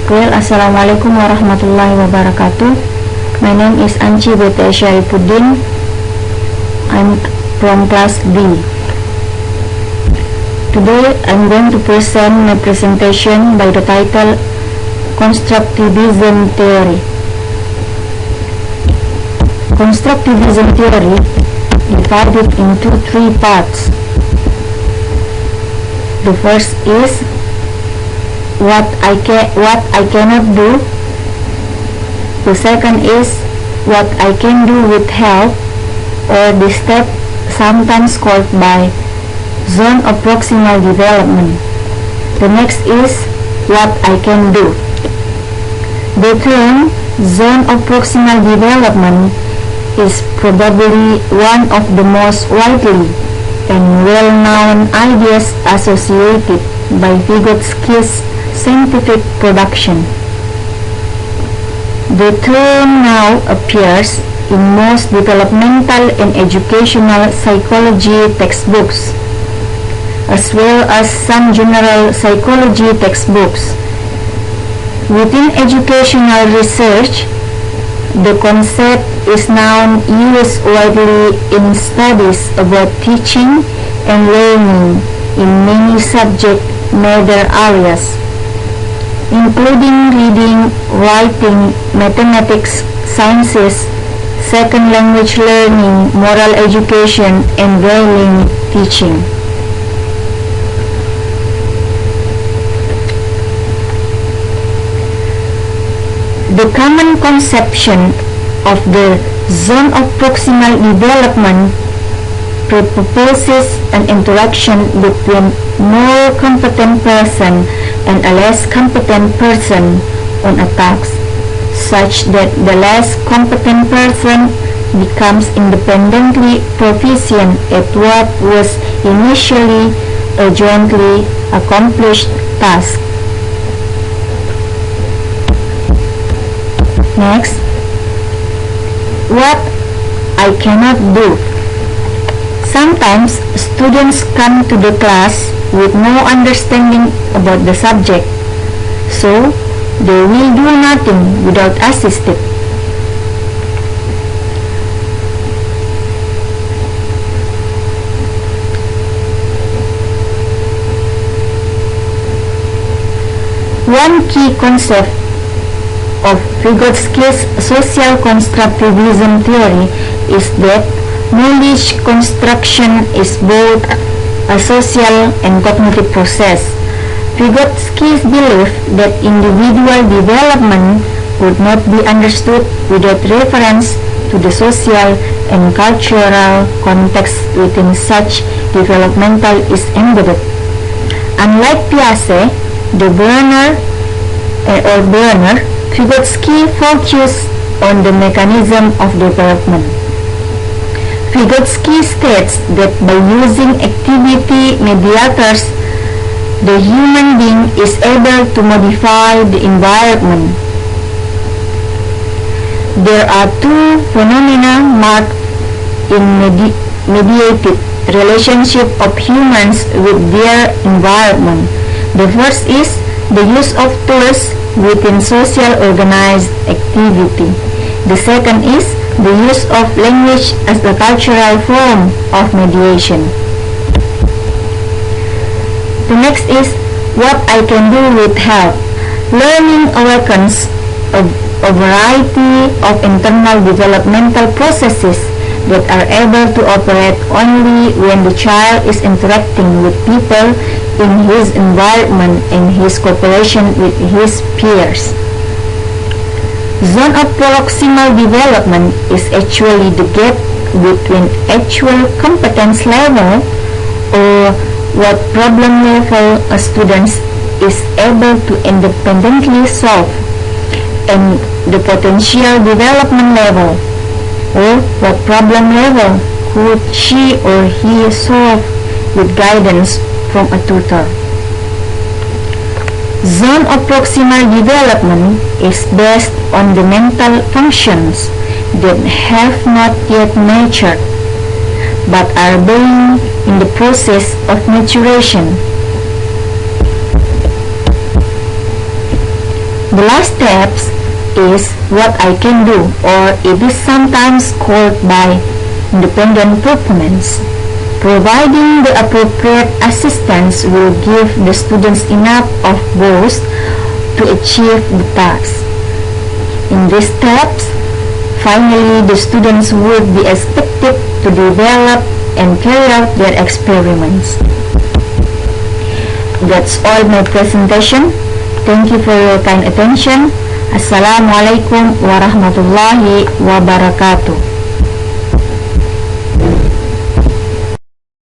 Well, Assalamualaikum warahmatullahi wabarakatuh. My name is Anci B.T. Syarifuddin. I'm from class B. Today I'm going to present my presentation by the title Constructivism Theory. Constructivism theory divided into three parts. The first is what I cannot do. The second is what I can do with help, or the step sometimes called by zone of proximal development. The next is what I can do. The term zone of proximal development is probably one of the most widely and well-known ideas associated by Vygotsky's scientific production. The term now appears in most developmental and educational psychology textbooks, as well as some general psychology textbooks. Within educational research, the concept is now used widely in studies about teaching and learning in many subject matter areas, including reading, writing, mathematics, sciences, second language learning, moral education, and violin teaching. The common conception of the zone of proximal development proposes an interaction between more competent person and a less competent person on a task, such that the less competent person becomes independently proficient at what was initially a jointly accomplished task. Next, what I cannot do. Sometimes students come to the class with no understanding about the subject, so they will do nothing without assisted. One key concept of Vygotsky's social constructivism theory is that knowledge construction is both a social and cognitive process. Vygotsky's belief that individual development could not be understood without reference to the social and cultural context within such developmental is embedded. Unlike Piaget, Berner, Vygotsky focused on the mechanism of development. Vygotsky states that by using activity mediators, the human being is able to modify the environment. There are two phenomena marked in mediated relationship of humans with their environment. The first is the use of tools within social organized activity. The second is the use of language as a cultural form of mediation. The next is what I can do with help. Learning awakens a variety of internal developmental processes that are able to operate only when the child is interacting with people in his environment and his cooperation with his peers. Zone of proximal development is actually the gap between actual competence level, or what problem level a student is able to independently solve, and the potential development level, or what problem level could she or he solve with guidance from a tutor. Zone of proximal development is based on the mental functions that have not yet matured, but are being in the process of maturation. The last steps is what I can do, or it is sometimes called by independent performance. Providing the appropriate assistance will give the students enough of both to achieve the task. In these steps, finally the students would be expected to develop and carry out their experiments. That's all my presentation. Thank you for your kind attention. Assalamualaikum warahmatullahi wabarakatuh.